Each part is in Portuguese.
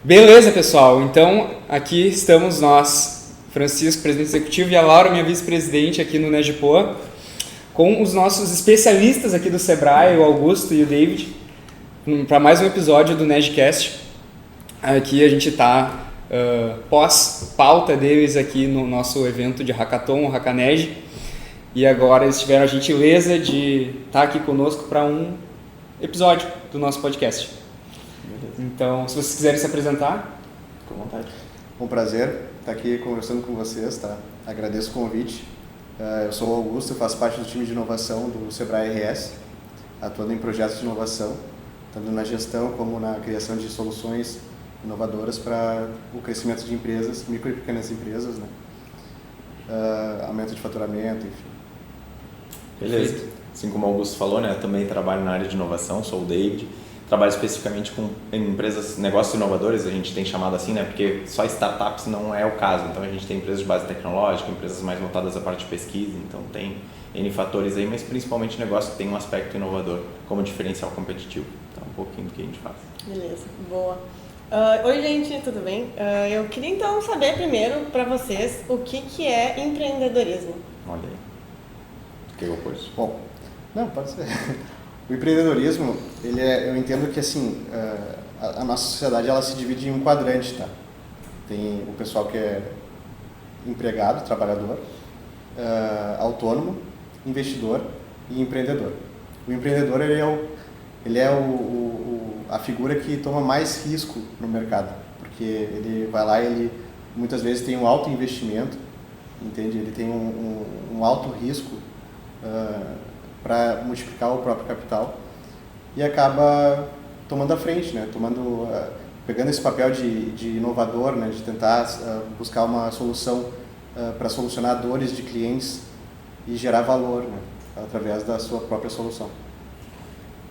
Beleza, pessoal. Então, aqui estamos nós, Francisco, presidente executivo, e a Laura, minha vice-presidente aqui no Negipoa, com os nossos especialistas aqui do Sebrae, o Augusto e o David, para mais um episódio do Negcast. Aqui a gente está pós-pauta deles aqui no nosso evento de Hackathon, o Hackaneg, e agora eles tiveram a gentileza de estar aqui conosco para um episódio do nosso podcast. Então, se vocês quiserem se apresentar, com vontade. Um prazer estar aqui conversando com vocês, tá? Agradeço o convite. Eu sou o Augusto, faço parte do time de inovação do Sebrae RS, atuando em projetos de inovação, tanto na gestão como na criação de soluções inovadoras para o crescimento de empresas, micro e pequenas empresas, né? Aumento de faturamento, enfim. Beleza. Assim como o Augusto falou, né? Eu também trabalho na área de inovação, sou o David. Trabalho especificamente com empresas, negócios inovadores, a gente tem chamado assim, né? Porque só startups não é o caso. Então a gente tem empresas de base tecnológica, empresas mais voltadas à parte de pesquisa, então tem N fatores aí, mas principalmente negócio que tem um aspecto inovador como diferencial competitivo. Então um pouquinho do que a gente faz. Beleza, boa. Oi gente, tudo bem? Eu queria então saber primeiro para vocês o que é empreendedorismo. Olha aí. O que eu pus? Bom, não, pode ser. O empreendedorismo, eu entendo que assim, a nossa sociedade ela se divide em um quadrante, tá? Tem o pessoal que é empregado, trabalhador, autônomo, investidor e empreendedor. O empreendedor ele é a figura que toma mais risco no mercado, porque ele vai lá e ele muitas vezes tem um alto investimento, entende? Ele tem um alto risco para multiplicar o próprio capital e acaba tomando a frente, né? Pegando esse papel de inovador, né? De tentar buscar uma solução para solucionar dores de clientes e gerar valor, né? Através da sua própria solução.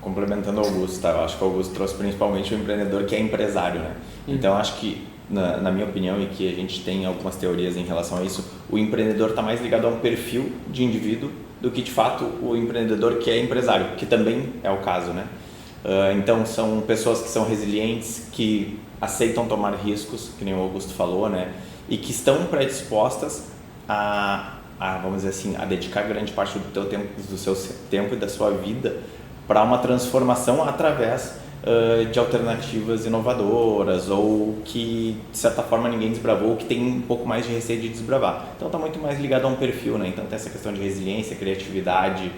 Complementando o Augusto, tá? Eu acho que o Augusto trouxe principalmente o empreendedor que é empresário, né? Então acho que, na minha opinião, e que a gente tem algumas teorias em relação a isso, o empreendedor está mais ligado a um perfil de indivíduo do que de fato o empreendedor que é empresário, que também é o caso, né? Então são pessoas que são resilientes, que aceitam tomar riscos, que nem o Augusto falou, né? E que estão predispostas vamos dizer assim, a dedicar grande parte do seu tempo e da sua vida para uma transformação através de alternativas inovadoras ou que de certa forma ninguém desbravou, ou que tem um pouco mais de receio de desbravar. Então está muito mais ligado a um perfil, né? Então tem essa questão de resiliência, criatividade,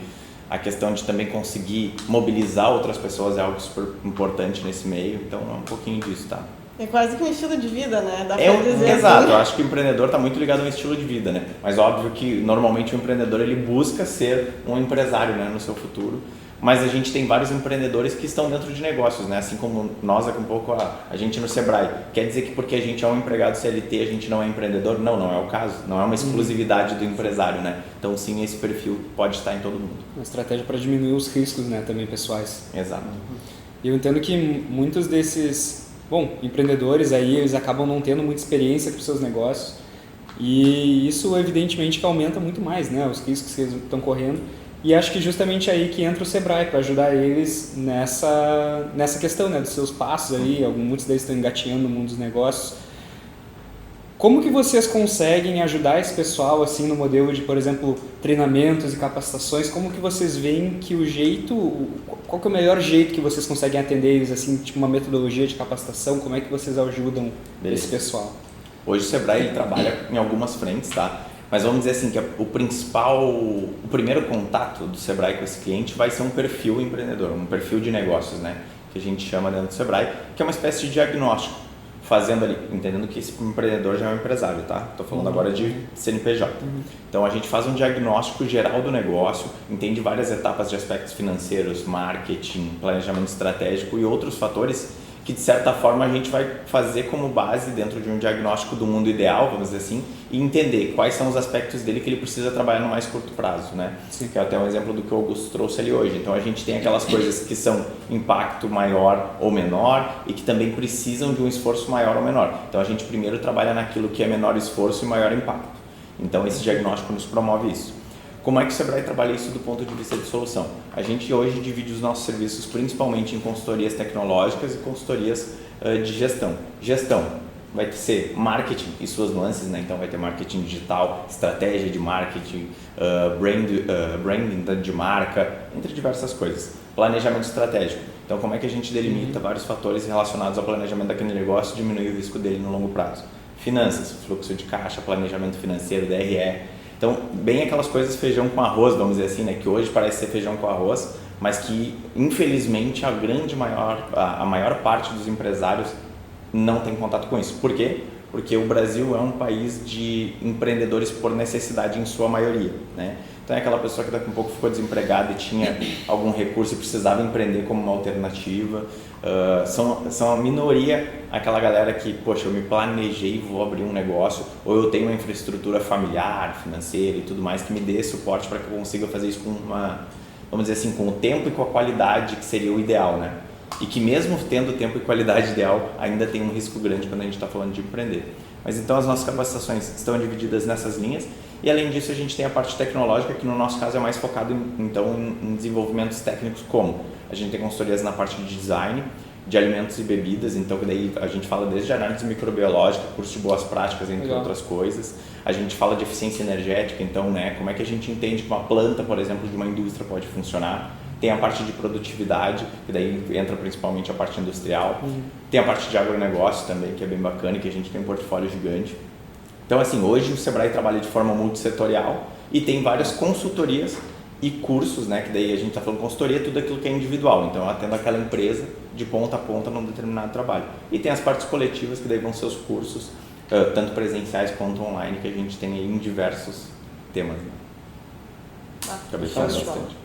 a questão de também conseguir mobilizar outras pessoas é algo super importante nesse meio. Então é um pouquinho disso, tá? É quase que um estilo de vida, né? Dá pra dizer exato, assim. Eu acho que o empreendedor está muito ligado a um estilo de vida, né? Mas óbvio que normalmente o empreendedor ele busca ser um empresário, né, no seu futuro. Mas a gente tem vários empreendedores que estão dentro de negócios, né? Assim como nós aqui um pouco, a gente no Sebrae. Quer dizer que porque a gente é um empregado CLT, a gente não é empreendedor? Não, não é o caso. Não é uma exclusividade do empresário, né? Então sim, esse perfil pode estar em todo mundo. uma estratégia para diminuir os riscos, né, também pessoais. Exato. E eu entendo que muitos desses, empreendedores aí, eles acabam não tendo muita experiência para os seus negócios. E isso evidentemente que aumenta muito mais, né, os riscos que eles estão correndo. E acho que justamente aí que entra o Sebrae para ajudar eles nessa questão, né, dos seus passos aí. Muitos deles estão engatinhando no mundo dos negócios. Como que vocês conseguem ajudar esse pessoal assim no modelo de, por exemplo, treinamentos e capacitações? Como que vocês veem que qual que é o melhor jeito que vocês conseguem atender eles, assim, tipo uma metodologia de capacitação? Como é que vocês ajudam esse pessoal? Hoje o Sebrae ele trabalha em algumas frentes, tá? Mas vamos dizer assim que o primeiro contato do Sebrae com esse cliente vai ser um perfil empreendedor, um perfil de negócios, né? Que a gente chama dentro do Sebrae, que é uma espécie de diagnóstico, entendendo que esse empreendedor já é um empresário, tá? Estou falando agora de CNPJ. Então a gente faz um diagnóstico geral do negócio, entende várias etapas de aspectos financeiros, marketing, planejamento estratégico e outros fatores que de certa forma a gente vai fazer como base dentro de um diagnóstico do mundo ideal, vamos dizer assim, e entender quais são os aspectos dele que ele precisa trabalhar no mais curto prazo, né? Sim. Que é até um exemplo do que o Augusto trouxe ali hoje. Então a gente tem aquelas coisas que são impacto maior ou menor e que também precisam de um esforço maior ou menor. Então a gente primeiro trabalha naquilo que é menor esforço e maior impacto. Então esse diagnóstico nos promove isso. como é que o Sebrae trabalha isso do ponto de vista de solução? A gente hoje divide os nossos serviços principalmente em consultorias tecnológicas e consultorias de gestão. Gestão vai ser marketing e suas nuances, né? Então vai ter marketing digital, estratégia de marketing, branding de marca, entre diversas coisas. Planejamento estratégico. Então como é que a gente delimita vários fatores relacionados ao planejamento daquele negócio e diminui o risco dele no longo prazo. Finanças, fluxo de caixa, planejamento financeiro, DRE. Então, bem aquelas coisas feijão com arroz, vamos dizer assim, né? Que hoje parece ser feijão com arroz, mas que, infelizmente, a maior parte dos empresários não tem contato com isso. Por quê? Porque o Brasil é um país de empreendedores por necessidade em sua maioria, né? Então, é aquela pessoa que daqui a pouco ficou desempregada e tinha algum recurso e precisava empreender como uma alternativa. São a minoria, aquela galera que, poxa, eu me planejei e vou abrir um negócio, ou eu tenho uma infraestrutura familiar, financeira e tudo mais que me dê suporte para que eu consiga fazer isso com vamos dizer assim, com o tempo e com a qualidade que seria o ideal, né? E que mesmo tendo tempo e qualidade ideal, ainda tem um risco grande quando a gente está falando de empreender. Mas então as nossas capacitações estão divididas nessas linhas e além disso a gente tem a parte tecnológica que no nosso caso é mais focado em desenvolvimentos técnicos como a gente tem consultorias na parte de design, de alimentos e bebidas, então daí a gente fala desde análise microbiológica, curso de boas práticas, entre outras coisas. A gente fala de eficiência energética, então, né, como é que a gente entende que uma planta, por exemplo, de uma indústria pode funcionar. Tem a parte de produtividade, que daí entra principalmente a parte industrial. Tem a parte de agronegócio também, que é bem bacana e que a gente tem um portfólio gigante. Então, assim, hoje o Sebrae trabalha de forma multissetorial e tem várias consultorias e cursos, né, que daí a gente está falando consultoria, tudo aquilo que é individual. Então, eu atendo aquela empresa de ponta a ponta num determinado trabalho. E tem as partes coletivas, que daí vão ser os cursos, tanto presenciais quanto online, que a gente tem aí em diversos temas. Né? Acabei de falar bastante.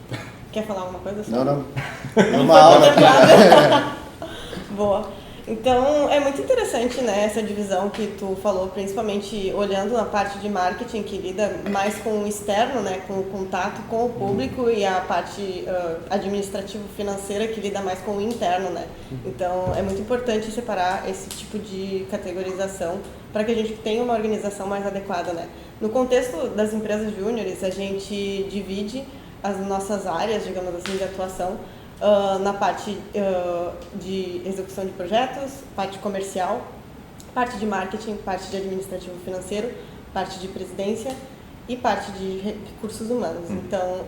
Quer falar alguma coisa? Não. É uma aula aqui. Boa. Então, é muito interessante, né, essa divisão que tu falou, principalmente olhando na parte de marketing, que lida mais com o externo, né, com o contato com o público, e a parte administrativo-financeira, que lida mais com o interno, né. Então, é muito importante separar esse tipo de categorização para que a gente tenha uma organização mais adequada, né. No contexto das empresas júniores, a gente divide as nossas áreas, digamos assim, de atuação, na parte de execução de projetos, parte comercial, parte de marketing, parte de administrativo financeiro, parte de presidência e parte de recursos humanos. Então,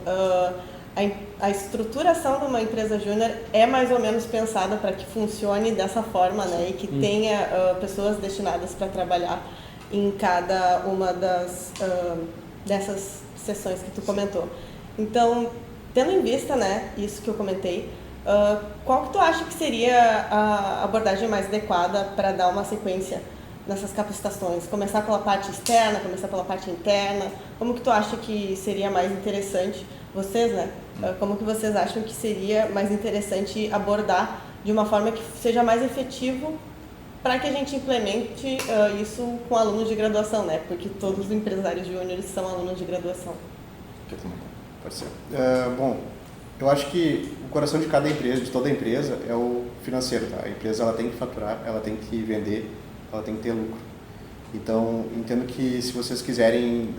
a estruturação de uma empresa júnior é mais ou menos pensada para que funcione dessa forma, né, e que tenha pessoas destinadas para trabalhar em cada uma dessas sessões que tu comentou. Então, tendo em vista, né, isso que eu comentei, qual que tu acha que seria a abordagem mais adequada para dar uma sequência nessas capacitações? Começar pela parte externa, começar pela parte interna? Como que tu acha que seria mais interessante, vocês, né? Como que vocês acham que seria mais interessante abordar de uma forma que seja mais efetivo para que a gente implemente isso com alunos de graduação, né? Porque todos os empresários júniores são alunos de graduação. Pode ser. Bom, eu acho que o coração de cada empresa, de toda empresa, é o financeiro, tá? A empresa ela tem que faturar, ela tem que vender, ela tem que ter lucro. Então, entendo que se vocês quiserem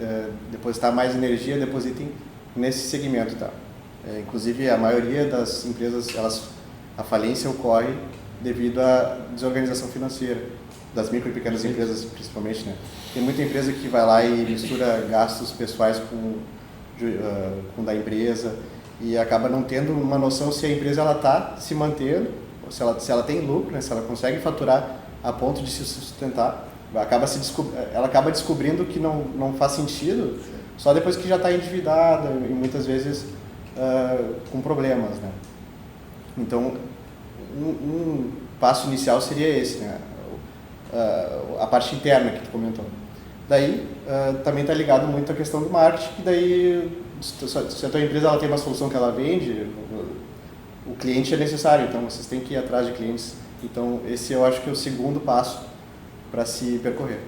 depositar mais energia, depositem nesse segmento, tá? Inclusive, a maioria das empresas, a falência ocorre devido à desorganização financeira, das micro e pequenas empresas principalmente, né? Tem muita empresa que vai lá e mistura gastos pessoais com da empresa e acaba não tendo uma noção se a empresa está se mantendo, se ela tem lucro, né, se ela consegue faturar a ponto de se sustentar. Ela acaba descobrindo que não faz sentido só depois que já está endividada e muitas vezes com problemas, né? Então, um passo inicial seria esse, né? A parte interna que tu comentou. Daí, também está ligado muito à questão do marketing, que daí, se a tua empresa ela tem uma solução que ela vende, o cliente é necessário, então vocês têm que ir atrás de clientes. Então, esse eu acho que é o segundo passo para se percorrer.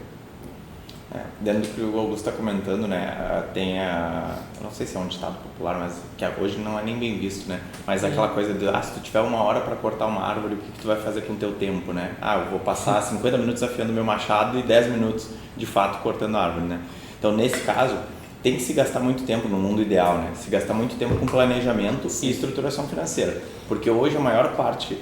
Dentro do que o Augusto está comentando, né, tem eu não sei se é um ditado popular, mas que hoje não é nem bem visto, né, mas aquela coisa de, se tu tiver 1 hora para cortar uma árvore, o que tu vai fazer com o teu tempo, né? Eu vou passar 50 minutos afiando meu machado e 10 minutos, de fato, cortando a árvore, né? Então, nesse caso, tem que se gastar muito tempo no mundo ideal, né? Se gastar muito tempo com planejamento e estruturação financeira. Porque hoje a maior parte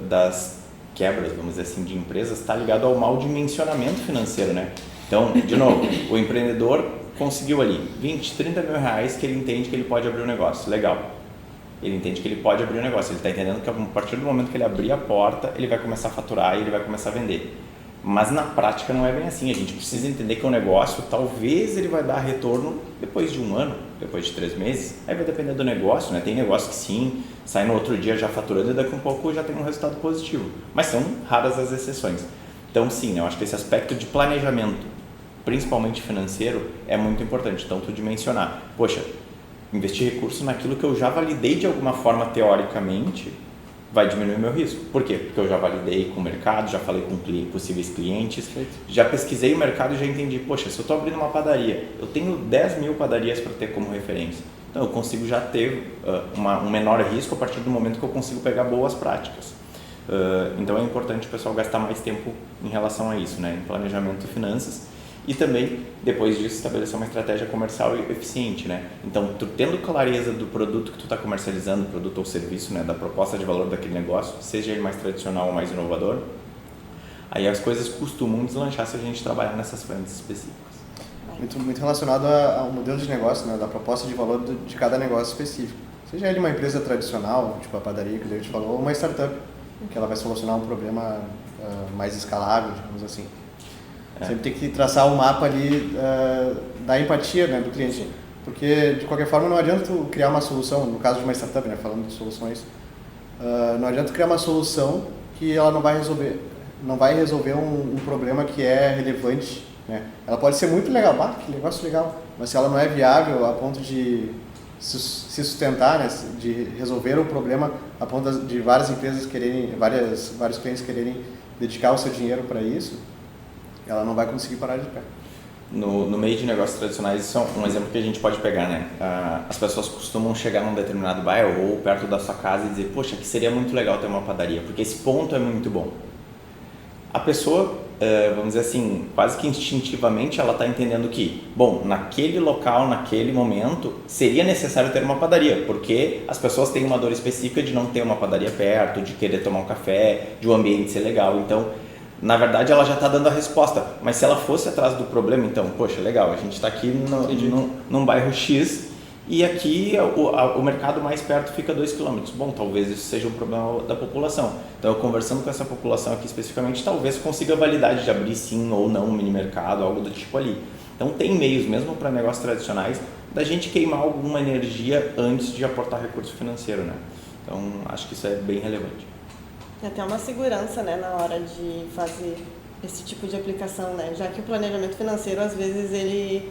das quebras, vamos dizer assim, de empresas está ligado ao mau dimensionamento financeiro, né? Então, de novo, o empreendedor conseguiu ali 20, 30 mil reais que ele entende que ele pode abrir um negócio. Legal. Ele entende que ele pode abrir um negócio. Ele está entendendo que a partir do momento que ele abrir a porta, ele vai começar a faturar e ele vai começar a vender. Mas na prática não é bem assim. A gente precisa entender que o negócio, talvez ele vai dar retorno depois de 1 ano, depois de 3 meses. Aí vai depender do negócio, né? Tem negócio que sim, sai no outro dia já faturando e daqui a um pouco já tem um resultado positivo. Mas são raras as exceções. Então sim, eu acho que esse aspecto de planejamento, principalmente financeiro, é muito importante. Então tu dimensionar, poxa, investir recurso naquilo que eu já validei de alguma forma teoricamente, vai diminuir meu risco. Por quê? Porque eu já validei com o mercado, já falei com possíveis clientes, já pesquisei o mercado e já entendi, poxa, se eu estou abrindo uma padaria, eu tenho 10 mil padarias para ter como referência. Então eu consigo já ter um menor risco a partir do momento que eu consigo pegar boas práticas. Então é importante o pessoal gastar mais tempo em relação a isso, né? Em planejamento e finanças. E também, depois disso, estabelecer uma estratégia comercial eficiente, né? Então, tu tendo clareza do produto que tu está comercializando, produto ou serviço, né? Da proposta de valor daquele negócio, seja ele mais tradicional ou mais inovador, aí as coisas costumam deslanchar se a gente trabalhar nessas frentes específicas. Muito relacionado ao modelo de negócio, né? Da proposta de valor de cada negócio específico. Seja ele uma empresa tradicional, tipo a padaria que o David falou, ou uma startup, que ela vai solucionar um problema mais escalável, digamos assim. Sempre tem que traçar um mapa ali da empatia, né, do cliente. Sim. Porque, de qualquer forma, não adianta tu criar uma solução, no caso de uma startup, né, falando de soluções, não adianta tu criar uma solução que ela não vai resolver um problema que é relevante, né? Ela pode ser muito legal, que negócio legal, mas se ela não é viável a ponto de se sustentar, né, de resolver o problema a ponto de várias empresas vários clientes quererem dedicar o seu dinheiro para isso, ela não vai conseguir parar de pé. No meio de negócios tradicionais, isso é um exemplo que a gente pode pegar, né? As pessoas costumam chegar num determinado bairro ou perto da sua casa e dizer, poxa, que seria muito legal ter uma padaria, porque esse ponto é muito bom. A pessoa, vamos dizer assim, quase que instintivamente ela está entendendo que, bom, naquele local, naquele momento, seria necessário ter uma padaria, porque as pessoas têm uma dor específica de não ter uma padaria perto, de querer tomar um café, de o ambiente ser legal, então... Na verdade, ela já está dando a resposta, mas se ela fosse atrás do problema, então, poxa, legal, a gente está aqui num bairro X e aqui o mercado mais perto fica 2 km. Bom, talvez isso seja um problema da população. Então, eu conversando com essa população aqui especificamente, talvez consiga a validade de abrir sim ou não um mini mercado, algo do tipo ali. Então, tem meios, mesmo para negócios tradicionais, da gente queimar alguma energia antes de aportar recurso financeiro, né? Então, acho que isso é bem relevante. Até uma segurança, né, na hora de fazer esse tipo de aplicação, né? Já que o planejamento financeiro, às vezes, ele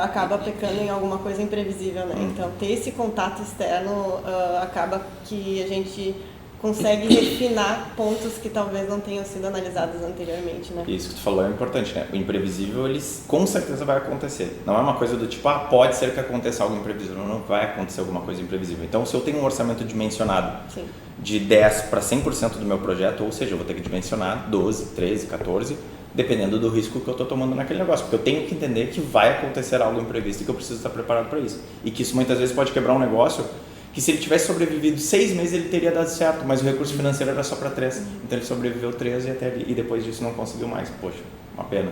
acaba pecando em alguma coisa imprevisível, né? Então, ter esse contato externo acaba que a gente consegue refinar pontos que talvez não tenham sido analisados anteriormente, né? Isso que tu falou é importante, né? O imprevisível, ele com certeza vai acontecer. Não é uma coisa do tipo, pode ser que aconteça algo imprevisível. Não vai acontecer alguma coisa imprevisível. Então, se eu tenho um orçamento dimensionado Sim. de 10 para 100% do meu projeto, ou seja, eu vou ter que dimensionar 12, 13, 14, dependendo do risco que eu estou tomando naquele negócio. Porque eu tenho que entender que vai acontecer algo imprevisto e que eu preciso estar preparado para isso. E que isso muitas vezes pode quebrar um negócio que se ele tivesse sobrevivido 6 meses ele teria dado certo, mas o recurso financeiro era só para 3. Então ele sobreviveu 3 e depois disso não conseguiu mais. Poxa, uma pena.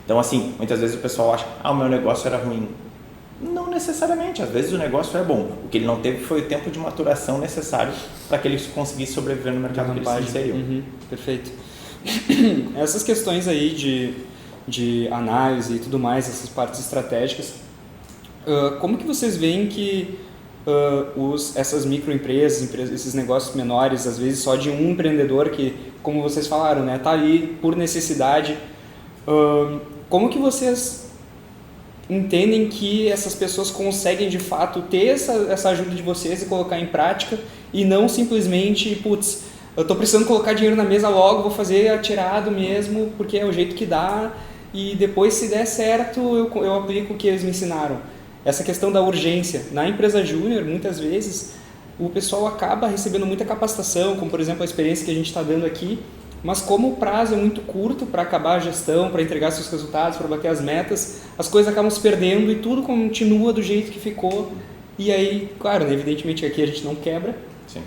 Então assim, muitas vezes o pessoal acha, o meu negócio era ruim. Não necessariamente, às vezes o negócio é bom. O que ele não teve foi o tempo de maturação necessário para que ele conseguisse sobreviver no mercado que ele se inseriu. Perfeito. Essas questões aí de análise e tudo mais, essas partes estratégicas, como que vocês veem que essas microempresas, esses negócios menores, às vezes só de um empreendedor que, como vocês falaram, né, tá ali por necessidade, como que vocês entendem que essas pessoas conseguem de fato ter essa ajuda de vocês e colocar em prática e não simplesmente, putz, eu tô precisando colocar dinheiro na mesa logo, vou fazer atirado mesmo, porque é o jeito que dá e depois, se der certo, eu aplico o que eles me ensinaram. Essa questão da urgência. Na empresa júnior, muitas vezes, o pessoal acaba recebendo muita capacitação, como por exemplo a experiência que a gente está dando aqui, mas como o prazo é muito curto para acabar a gestão, para entregar seus resultados, para bater as metas, as coisas acabam se perdendo e tudo continua do jeito que ficou. E aí, claro, né, evidentemente aqui a gente não quebra, Sim.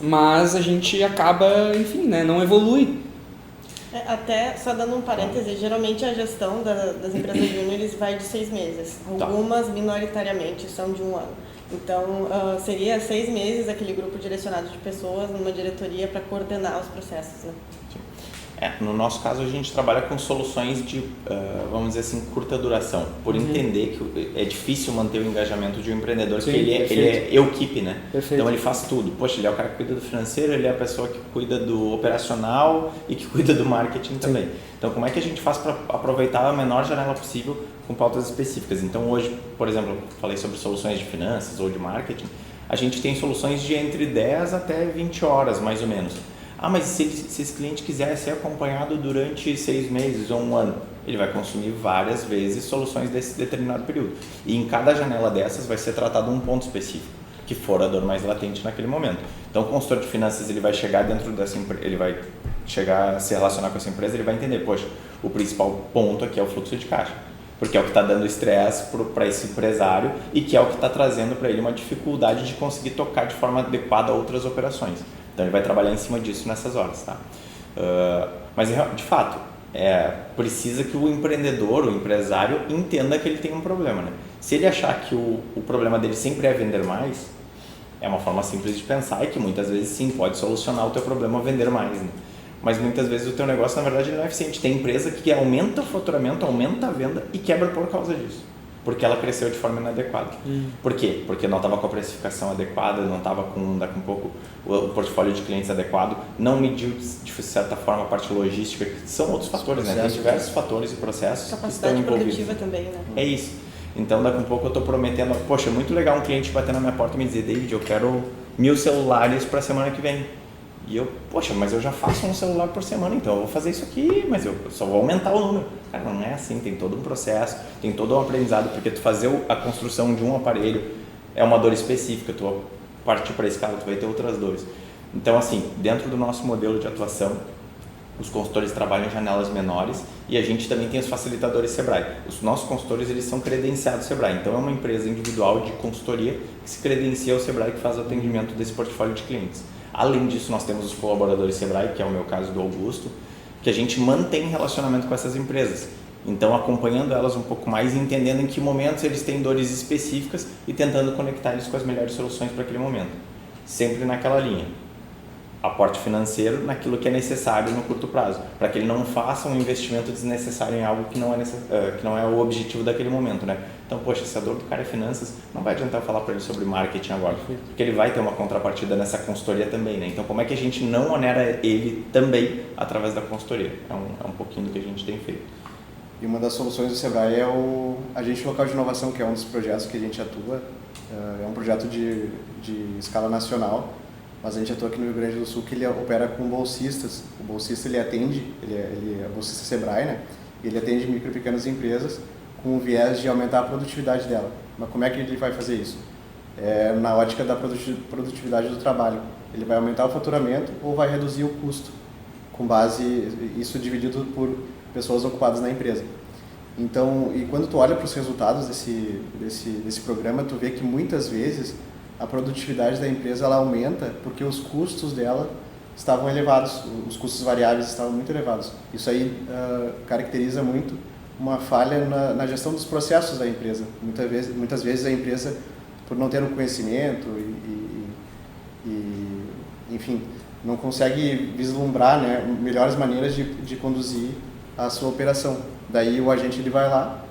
mas a gente acaba, enfim, né, não evolui. Até, só dando um parêntese, geralmente a gestão das empresas júniores vai de 6 meses. Algumas, minoritariamente, são de 1 ano. Então, seria 6 meses aquele grupo direcionado de pessoas numa diretoria para coordenar os processos, né? No nosso caso, a gente trabalha com soluções de, vamos dizer assim, curta duração, por entender que é difícil manter o engajamento de um empreendedor, Sim, porque ele é equipe, né? Perfeito. Então ele faz tudo. Poxa, ele é o cara que cuida do financeiro, ele é a pessoa que cuida do operacional e que cuida do marketing também. Então, como é que a gente faz para aproveitar a menor janela possível com pautas específicas? Então, hoje, por exemplo, eu falei sobre soluções de finanças ou de marketing, a gente tem soluções de entre 10 até 20 horas, mais ou menos. Mas se esse cliente quiser ser acompanhado durante 6 meses ou 1 ano, ele vai consumir várias vezes soluções desse determinado período. E em cada janela dessas vai ser tratado um ponto específico, que for a dor mais latente naquele momento. Então, o consultor de finanças ele vai chegar dentro dessa empresa, ele vai chegar a se relacionar com essa empresa, ele vai entender, poxa, o principal ponto aqui é o fluxo de caixa, porque é o que está dando estresse para esse empresário e que é o que está trazendo para ele uma dificuldade de conseguir tocar de forma adequada outras operações. Então ele vai trabalhar em cima disso nessas horas, tá? Mas de fato, precisa que o empreendedor, o empresário, entenda que ele tem um problema, né? Se ele achar que o problema dele sempre é vender mais, é uma forma simples de pensar e que muitas vezes sim, pode solucionar o teu problema vender mais, né? Mas muitas vezes o teu negócio na verdade não é eficiente. Tem empresa que aumenta o faturamento, aumenta a venda e quebra por causa disso. Porque ela cresceu de forma inadequada. Por quê? Porque não estava com a precificação adequada, não estava com daqui um pouco o portfólio de clientes adequado, não mediu de certa forma a parte logística, que são outros fatores, né? Tem diversos fatores e processos que estão envolvidos. Capacidade produtiva também, né? É isso. Então daqui um pouco eu estou prometendo, poxa, é muito legal um cliente bater na minha porta e me dizer, David, eu quero 1000 celulares para a semana que vem. E eu, poxa, mas eu já faço um celular por semana, então eu vou fazer isso aqui, mas eu só vou aumentar o número. Cara, não é assim, tem todo um processo, tem todo um aprendizado, porque tu fazer a construção de um aparelho é uma dor específica, tu partir para a escala, tu vai ter outras dores. Então, assim, dentro do nosso modelo de atuação, os consultores trabalham em janelas menores e a gente também tem os facilitadores Sebrae. Os nossos consultores, eles são credenciados Sebrae, então é uma empresa individual de consultoria que se credencia ao Sebrae que faz o atendimento desse portfólio de clientes. Além disso, nós temos os colaboradores Sebrae, que é o meu caso do Augusto, que a gente mantém relacionamento com essas empresas. Então, acompanhando elas um pouco mais, entendendo em que momentos eles têm dores específicas e tentando conectar eles com as melhores soluções para aquele momento. Sempre naquela linha. Aporte financeiro naquilo que é necessário no curto prazo, para que ele não faça um investimento desnecessário em algo que não é o objetivo daquele momento, né? Então, poxa, se a dor do cara é finanças, não vai adiantar falar para ele sobre marketing agora, porque ele vai ter uma contrapartida nessa consultoria também, né? Então, como é que a gente não onera ele também através da consultoria? É um pouquinho do que a gente tem feito. E uma das soluções do Sebrae é o Agente Local de Inovação, que é um dos projetos que a gente atua. É um projeto de escala nacional, mas a gente atua aqui no Rio Grande do Sul, que ele opera com bolsistas. O bolsista ele atende, ele é bolsista Sebrae, né? Ele atende micro e pequenas empresas com o viés de aumentar a produtividade dela. Mas como é que ele vai fazer isso? Na ótica da produtividade do trabalho. Ele vai aumentar o faturamento ou vai reduzir o custo, com base, isso dividido por pessoas ocupadas na empresa. Então, e quando tu olha para os resultados desse programa, tu vê que muitas vezes a produtividade da empresa ela aumenta porque os custos dela estavam elevados, os custos variáveis estavam muito elevados. Isso aí caracteriza muito uma falha na gestão dos processos da empresa. Muitas vezes a empresa, por não ter um conhecimento enfim, não consegue vislumbrar, né, melhores maneiras de conduzir a sua operação. Daí o agente ele vai lá,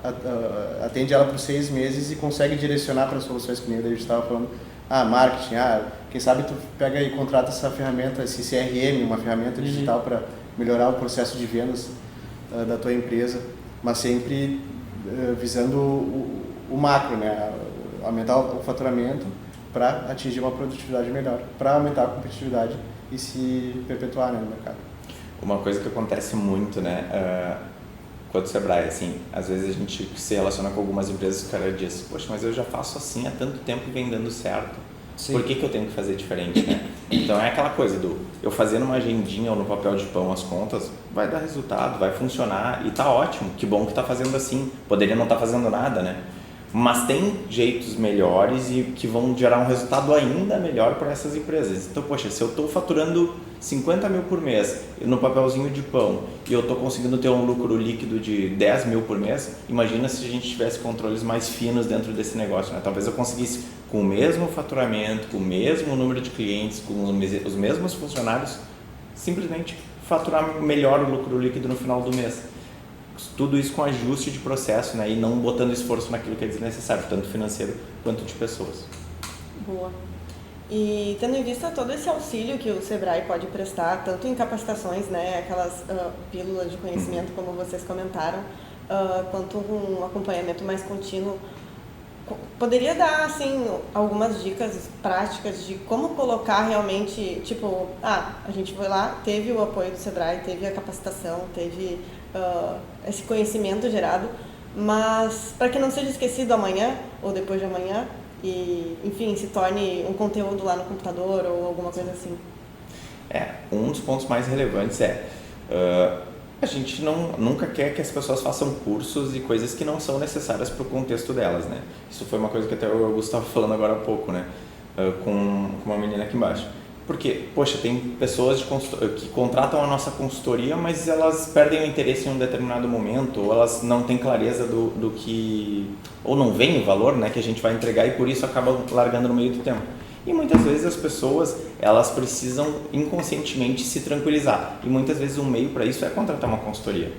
atende ela por 6 meses e consegue direcionar para soluções que nem a gente estava falando. Marketing, quem sabe tu pega e contrata essa ferramenta, esse CRM, uma ferramenta digital para melhorar o processo de vendas da tua empresa, mas sempre visando o macro, né? Aumentar o faturamento para atingir uma produtividade melhor, para aumentar a competitividade e se perpetuar, né, no mercado. Uma coisa que acontece muito, né, quanto ao Sebrae, assim, às vezes a gente se relaciona com algumas empresas e o cara diz, poxa, mas eu já faço assim há tanto tempo e vem dando certo. Sim. Por que eu tenho que fazer diferente, né? Então é aquela coisa do eu fazer numa agendinha ou no papel de pão as contas, vai dar resultado, vai funcionar e tá ótimo, que bom que tá fazendo assim. Poderia não estar fazendo nada, né? Mas tem jeitos melhores e que vão gerar um resultado ainda melhor para essas empresas. Então, poxa, se eu estou faturando 50 mil por mês no papelzinho de pão e eu estou conseguindo ter um lucro líquido de 10 mil por mês, imagina se a gente tivesse controles mais finos dentro desse negócio, né? Talvez eu conseguisse, com o mesmo faturamento, com o mesmo número de clientes, com os mesmos funcionários, simplesmente faturar melhor o lucro líquido no final do mês. Tudo isso com ajuste de processo, né? E não botando esforço naquilo que é desnecessário, tanto financeiro quanto de pessoas. Boa. E tendo em vista todo esse auxílio que o Sebrae pode prestar, tanto em capacitações, né, aquelas pílulas de conhecimento, como vocês comentaram, quanto um acompanhamento mais contínuo, poderia dar, assim, algumas dicas práticas de como colocar realmente, tipo, a gente foi lá, teve o apoio do Sebrae, teve a capacitação, teve esse conhecimento gerado, mas para que não seja esquecido amanhã ou depois de amanhã e, enfim, se torne um conteúdo lá no computador ou alguma coisa assim. Um dos pontos mais relevantes a gente nunca quer que as pessoas façam cursos e coisas que não são necessárias para o contexto delas, né? Isso foi uma coisa que até o Augusto estava falando agora há pouco, né? Com uma menina aqui embaixo. Porque, poxa, tem pessoas que contratam a nossa consultoria, mas elas perdem o interesse em um determinado momento, ou elas não têm clareza do que... ou não veem o valor, né, que a gente vai entregar e por isso acabam largando no meio do tempo. E muitas vezes as pessoas, elas precisam inconscientemente se tranquilizar. E muitas vezes um meio para isso é contratar uma consultoria.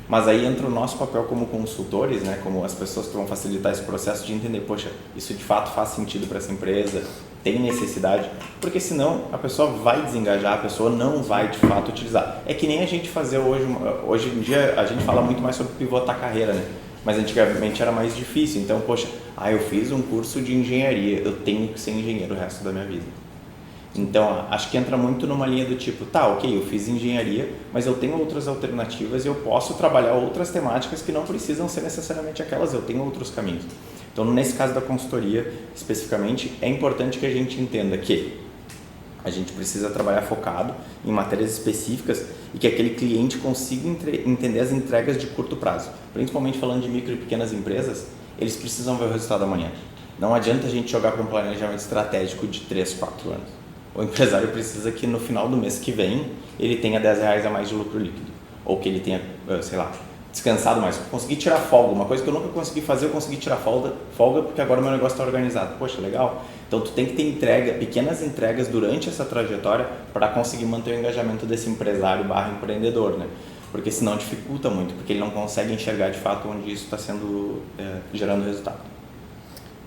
Mas aí entra o nosso papel como consultores, né, como as pessoas que vão facilitar esse processo de entender, poxa, isso de fato faz sentido para essa empresa, tem necessidade, porque senão a pessoa vai desengajar, a pessoa não vai de fato utilizar. É que nem a gente fazer hoje em dia, a gente fala muito mais sobre pivotar a carreira, né? Mas antigamente era mais difícil, então, poxa, eu fiz um curso de engenharia, eu tenho que ser engenheiro o resto da minha vida. Então, acho que entra muito numa linha do tipo, ok, eu fiz engenharia, mas eu tenho outras alternativas e eu posso trabalhar outras temáticas que não precisam ser necessariamente aquelas, eu tenho outros caminhos. Então, nesse caso da consultoria, especificamente, é importante que a gente entenda que a gente precisa trabalhar focado em matérias específicas e que aquele cliente consiga entender as entregas de curto prazo. Principalmente falando de micro e pequenas empresas, eles precisam ver o resultado amanhã. Não adianta a gente jogar para um planejamento estratégico de 3, 4 anos. O empresário precisa que no final do mês que vem ele tenha R$10 a mais de lucro líquido. Ou que ele tenha, sei lá, descansado mais. Consegui tirar folga. Uma coisa que eu nunca consegui fazer, eu consegui tirar folga porque agora o meu negócio está organizado. Poxa, legal. Então tu tem que ter pequenas entregas durante essa trajetória para conseguir manter o engajamento desse empresário / empreendedor, né? Porque senão dificulta muito, porque ele não consegue enxergar de fato onde isso está sendo gerando resultado.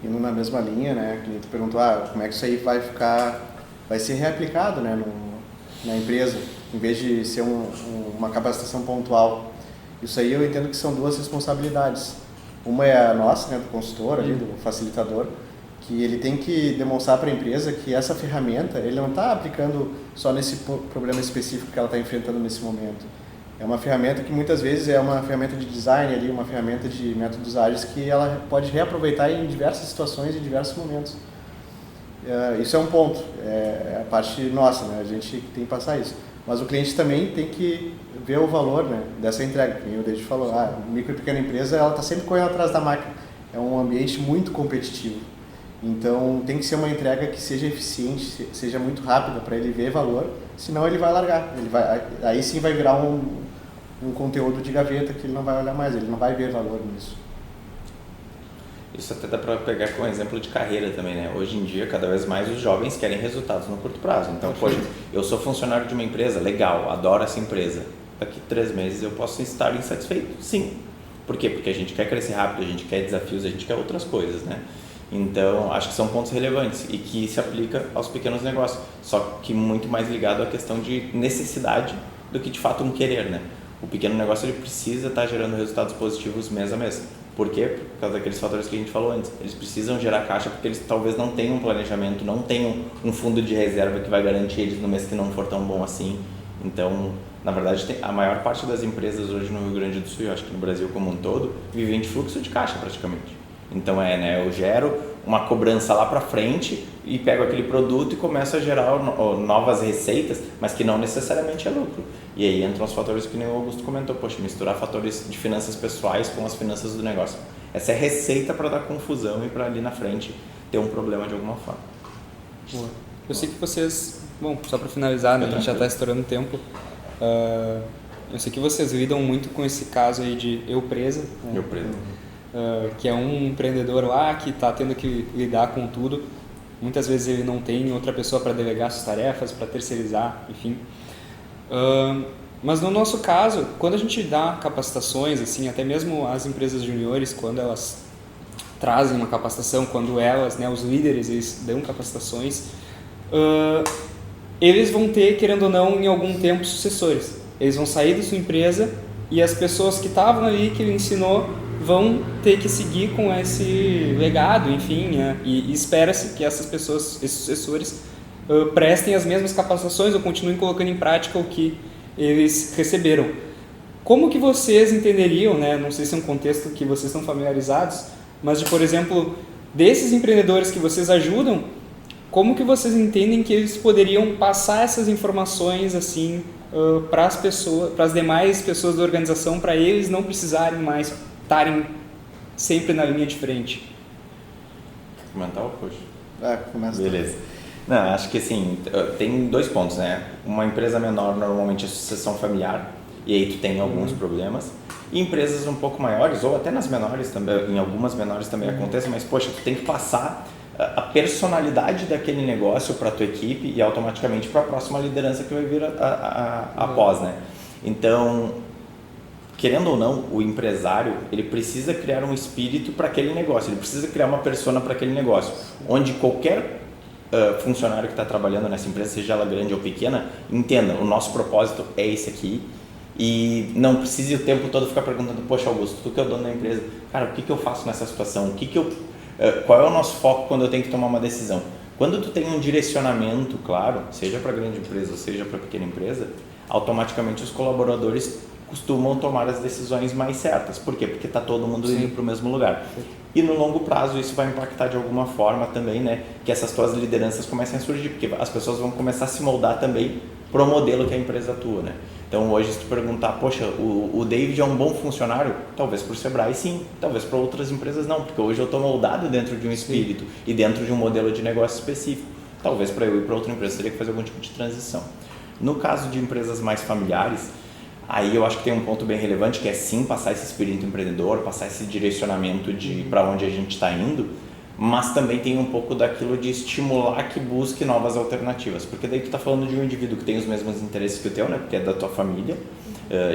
Indo na mesma linha, né, que tu perguntou, como é que isso aí vai ser reaplicado, né, na empresa, em vez de ser uma capacitação pontual. Isso aí eu entendo que são duas responsabilidades. Uma é a nossa, né, do consultor, ali, do facilitador, que ele tem que demonstrar para a empresa que essa ferramenta, ele não está aplicando só nesse problema específico que ela está enfrentando nesse momento. É uma ferramenta que muitas vezes é uma ferramenta de design, ali, uma ferramenta de métodos ágeis que ela pode reaproveitar em diversas situações e diversos momentos. Isso é um ponto, é a parte nossa, né? A gente tem que passar isso. Mas o cliente também tem que ver o valor, né, dessa entrega. Como o David falou, micro e pequena empresa ela está sempre correndo atrás da máquina. É um ambiente muito competitivo. Então tem que ser uma entrega que seja eficiente, seja muito rápida para ele ver valor, senão ele vai largar. Aí sim vai virar um conteúdo de gaveta que ele não vai olhar mais, ele não vai ver valor nisso. Isso até dá para pegar com exemplo de carreira também, né? Hoje em dia, cada vez mais os jovens querem resultados no curto prazo. Então, poxa, eu sou funcionário de uma empresa, legal, adoro essa empresa. Daqui 3 meses eu posso estar insatisfeito? Sim. Por quê? Porque a gente quer crescer rápido, a gente quer desafios, a gente quer outras coisas, né? Então, acho que são pontos relevantes e que se aplica aos pequenos negócios, só que muito mais ligado à questão de necessidade do que de fato um querer, né? O pequeno negócio ele precisa estar gerando resultados positivos mês a mês. Por quê? Por causa daqueles fatores que a gente falou antes. Eles precisam gerar caixa porque eles talvez não tenham um planejamento, não tenham um fundo de reserva que vai garantir eles no mês que não for tão bom assim. Então, na verdade, a maior parte das empresas hoje no Rio Grande do Sul, eu acho que no Brasil como um todo, vivem de fluxo de caixa praticamente. Então eu gero uma cobrança lá para frente e pego aquele produto e começo a gerar novas receitas, mas que não necessariamente é lucro. E aí entram os fatores que nem o Augusto comentou, poxa, misturar fatores de finanças pessoais com as finanças do negócio. Essa é receita para dar confusão e para ali na frente ter um problema de alguma forma. Boa. Eu sei que vocês, bom, só para finalizar, né, a gente já está estourando o tempo, eu sei que vocês lidam muito com esse caso aí de eu presa, né? Eu preso. Que é um empreendedor lá que está tendo que lidar com tudo. Muitas vezes ele não tem outra pessoa para delegar suas tarefas, para terceirizar, enfim. Mas no nosso caso, quando a gente dá capacitações, assim, até mesmo as empresas juniores, quando elas trazem uma capacitação, quando elas, né, os líderes, eles dão capacitações, eles vão ter, querendo ou não, em algum tempo, sucessores. Eles vão sair da sua empresa e as pessoas que estavam ali, que ele ensinou, vão ter que seguir com esse legado, enfim, né? E espera-se que essas pessoas, esses sucessores, prestem as mesmas capacitações ou continuem colocando em prática o que eles receberam. Como que vocês entenderiam, né? Não sei se é um contexto que vocês estão familiarizados, mas de, por exemplo, desses empreendedores que vocês ajudam, como que vocês entendem que eles poderiam passar essas informações assim para as pessoas, para as demais pessoas da organização, para eles não precisarem mais estarem sempre na linha de frente? Comentar ou puxa? Começa. Beleza. Não, acho que assim, tem 2 pontos, né? Uma empresa menor normalmente é sucessão familiar e aí tu tem alguns problemas. E empresas um pouco maiores, ou até nas menores também, em algumas menores também acontece, mas poxa, tu tem que passar a personalidade daquele negócio para a tua equipe e automaticamente para a próxima liderança que vai vir após, né? Então, querendo ou não, o empresário, ele precisa criar um espírito para aquele negócio, ele precisa criar uma persona para aquele negócio, onde qualquer funcionário que está trabalhando nessa empresa, seja ela grande ou pequena, entenda, o nosso propósito é esse aqui e não precise o tempo todo ficar perguntando, poxa Augusto, tu que é o dono da empresa, cara, o que eu faço nessa situação? Qual é o nosso foco quando eu tenho que tomar uma decisão? Quando tu tem um direcionamento claro, seja para grande empresa, seja para pequena empresa, automaticamente os colaboradores costumam tomar as decisões mais certas. Por quê? Porque está todo mundo indo para o mesmo lugar. E no longo prazo isso vai impactar de alguma forma também, né? Que essas tuas lideranças comecem a surgir, porque as pessoas vão começar a se moldar também para o modelo que a empresa atua, né? Então hoje se tu perguntar, poxa, o David é um bom funcionário? Talvez para o Sebrae sim, talvez para outras empresas não, porque hoje eu estou moldado dentro de um espírito e dentro de um modelo de negócio específico. Talvez para eu ir para outra empresa teria que fazer algum tipo de transição. No caso de empresas mais familiares, aí eu acho que tem um ponto bem relevante, que é sim passar esse espírito empreendedor, passar esse direcionamento de para onde a gente está indo, mas também tem um pouco daquilo de estimular que busque novas alternativas, porque daí tu está falando de um indivíduo que tem os mesmos interesses que o teu, né, porque é da tua família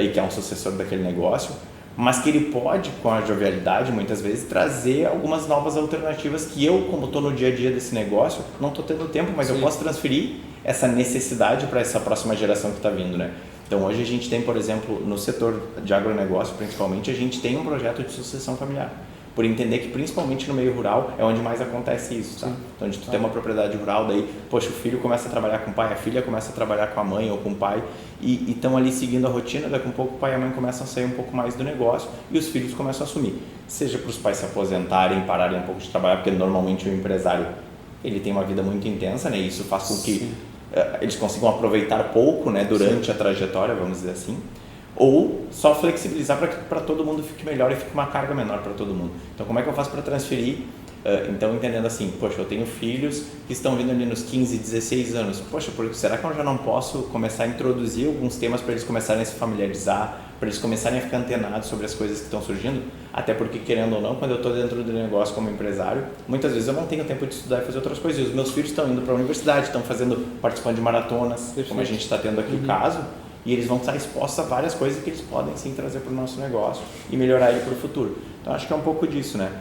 e que é um sucessor daquele negócio, mas que ele pode, com a jovialidade, muitas vezes, trazer algumas novas alternativas que eu, como estou no dia a dia desse negócio, não estou tendo tempo, mas eu posso transferir essa necessidade para essa próxima geração que está vindo, né? Então hoje a gente tem, por exemplo, no setor de agronegócio principalmente, a gente tem um projeto de sucessão familiar, por entender que principalmente no meio rural é onde mais acontece isso, tá? Então onde tu tem uma propriedade rural, daí, poxa, o filho começa a trabalhar com o pai, a filha começa a trabalhar com a mãe ou com o pai e estão ali seguindo a rotina, daqui a um pouco o pai e a mãe começam a sair um pouco mais do negócio e os filhos começam a assumir, seja para os pais se aposentarem, pararem um pouco de trabalhar, porque normalmente o empresário, ele tem uma vida muito intensa, né? E isso faz com que eles consigam aproveitar pouco, né, durante a trajetória, vamos dizer assim, ou só flexibilizar para que para todo mundo fique melhor e fique uma carga menor para todo mundo. Então, como é que eu faço para transferir? Então, entendendo assim, poxa, eu tenho filhos que estão vindo ali nos 15, 16 anos. Poxa, será que eu já não posso começar a introduzir alguns temas para eles começarem a se familiarizar, para eles começarem a ficar antenados sobre as coisas que estão surgindo? Até porque, querendo ou não, quando eu estou dentro do negócio como empresário, muitas vezes eu não tenho tempo de estudar e fazer outras coisas. E os meus filhos estão indo para a universidade, estão participando de maratonas, como a gente está tendo aqui o caso, e eles vão estar expostos a várias coisas que eles podem sim trazer para o nosso negócio e melhorar ele para o futuro. Então, acho que é um pouco disso, né?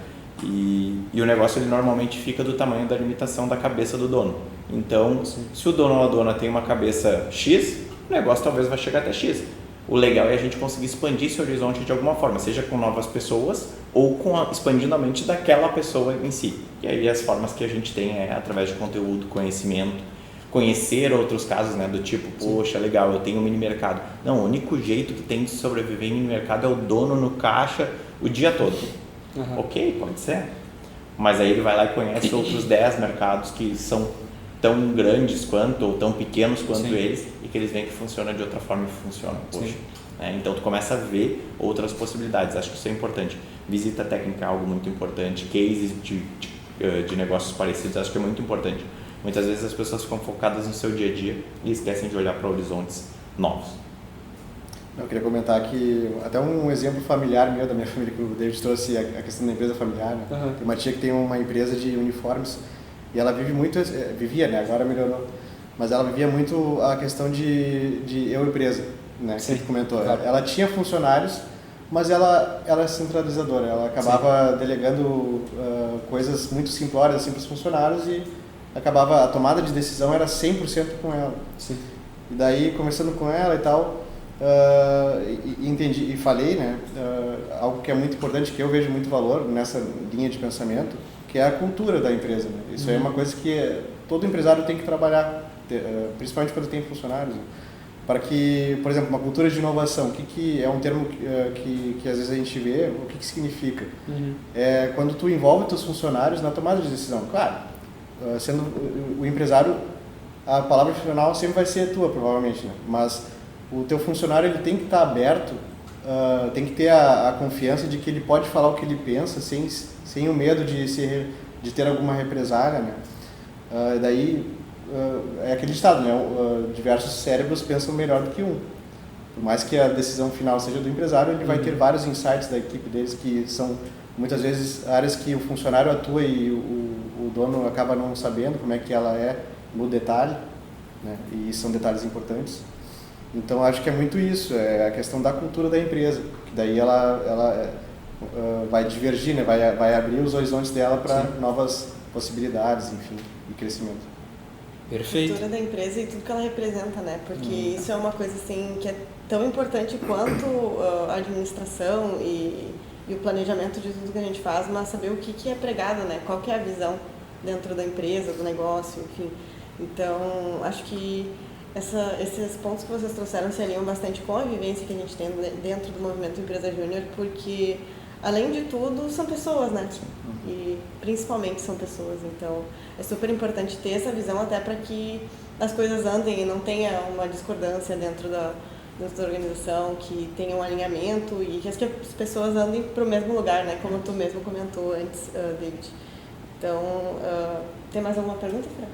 E o negócio ele normalmente fica do tamanho da limitação da cabeça do dono. Então, se o dono ou a dona tem uma cabeça X, o negócio talvez vai chegar até X. O legal é a gente conseguir expandir esse horizonte de alguma forma, seja com novas pessoas ou expandindo a mente daquela pessoa em si. E aí as formas que a gente tem é através de conteúdo, conhecimento, conhecer outros casos, né, do tipo, poxa, legal, eu tenho um mini mercado. Não, o único jeito que tem de sobreviver em mini mercado é o dono no caixa o dia todo. Ok, pode ser. mas aí ele vai lá e conhece outros 10 mercados que são tão grandes quanto ou tão pequenos quanto Sim. eles e que eles veem que funciona de outra forma e funciona. Poxa. Sim. Então tu começa a ver outras possibilidades, acho que isso é importante. Visita técnica é algo muito importante, cases de negócios parecidos, acho que é muito importante. Muitas vezes as pessoas ficam focadas no seu dia a dia e esquecem de olhar para horizontes novos. Eu queria comentar que até um exemplo familiar meu, da minha família, que o David trouxe, a questão da empresa familiar. Né? Uhum. Tem uma tia que tem uma empresa de uniformes e ela vivia, né? Agora melhorou, mas ela vivia muito a questão de eu empresa, né? Sim, Que tu comentou. claro. Ela tinha funcionários, mas ela é centralizadora, ela acabava delegando coisas muito simplórias assim, para os funcionários e a tomada de decisão era 100% com ela. Sim. E daí, conversando com ela e tal, entendi e falei, né, algo que é muito importante, que eu vejo muito valor nessa linha de pensamento, que é a cultura da empresa. Né? Isso aí é uma coisa que todo empresário tem que trabalhar, principalmente quando tem funcionários, né? Para que, por exemplo, uma cultura de inovação, o que é um termo que às vezes a gente vê, o que significa? Uhum. É quando tu envolve teus funcionários na tomada de decisão. Claro, sendo o empresário, a palavra final sempre vai ser tua, provavelmente, né? Mas o teu funcionário ele tem que estar aberto, tem que ter a confiança de que ele pode falar o que ele pensa sem o medo de ter alguma represália, né? Daí é aquele ditado, né? Diversos cérebros pensam melhor do que um. Por mais que a decisão final seja do empresário, ele vai ter vários insights da equipe deles que são muitas vezes áreas que o funcionário atua e o dono acaba não sabendo como é que ela é no detalhe, né? E são detalhes importantes. Então acho que é muito isso, é a questão da cultura da empresa, que daí ela vai divergir, né? Vai abrir os horizontes dela para novas possibilidades, enfim, e crescimento. Perfeito. A cultura da empresa e tudo que ela representa, né? Porque isso é uma coisa assim que é tão importante quanto a administração e o planejamento de tudo que a gente faz, mas saber o que é pregado, né? Qual que é a visão dentro da empresa, do negócio, enfim. Então, acho que esses pontos que vocês trouxeram se alinham bastante com a vivência que a gente tem dentro do movimento Empresa Júnior, porque, além de tudo, são pessoas, né? E principalmente são pessoas. Então, é super importante ter essa visão até para que as coisas andem e não tenha uma discordância dentro da organização, que tenha um alinhamento e que as pessoas andem para o mesmo lugar, né? Como tu mesmo comentou antes, David. Então, tem mais alguma pergunta, Fran?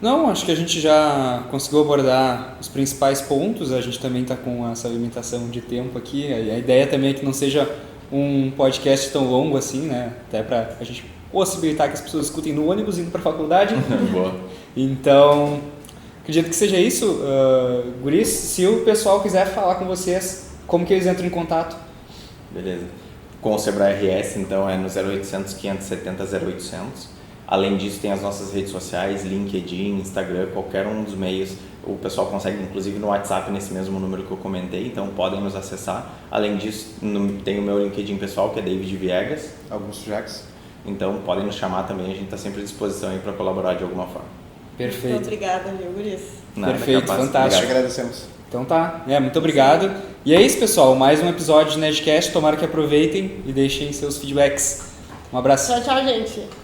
Não, acho que a gente já conseguiu abordar os principais pontos. A gente também está com essa limitação de tempo aqui. A ideia também é que não seja um podcast tão longo assim, né? Até para a gente possibilitar que as pessoas escutem no ônibus indo para a faculdade. Boa. Então, acredito que seja isso. Guris, se o pessoal quiser falar com vocês, como que eles entram em contato? Beleza. Com o Sebrae RS, então, é no 0800 570 0800. Além disso, tem as nossas redes sociais, LinkedIn, Instagram, qualquer um dos meios. O pessoal consegue, inclusive, no WhatsApp, nesse mesmo número que eu comentei, então podem nos acessar. Além disso, tem o meu LinkedIn pessoal, que é David Viegas. Augusto Jacques. Então, podem nos chamar também, a gente está sempre à disposição aí para colaborar de alguma forma. Perfeito. Muito obrigada, viu, Guris? Nada, Perfeito, capaz. fantástico. Nós agradecemos. Então tá, muito obrigado. E é isso, pessoal, mais um episódio de Nerdcast. Tomara que aproveitem e deixem seus feedbacks. Um abraço. Tchau, tchau, gente.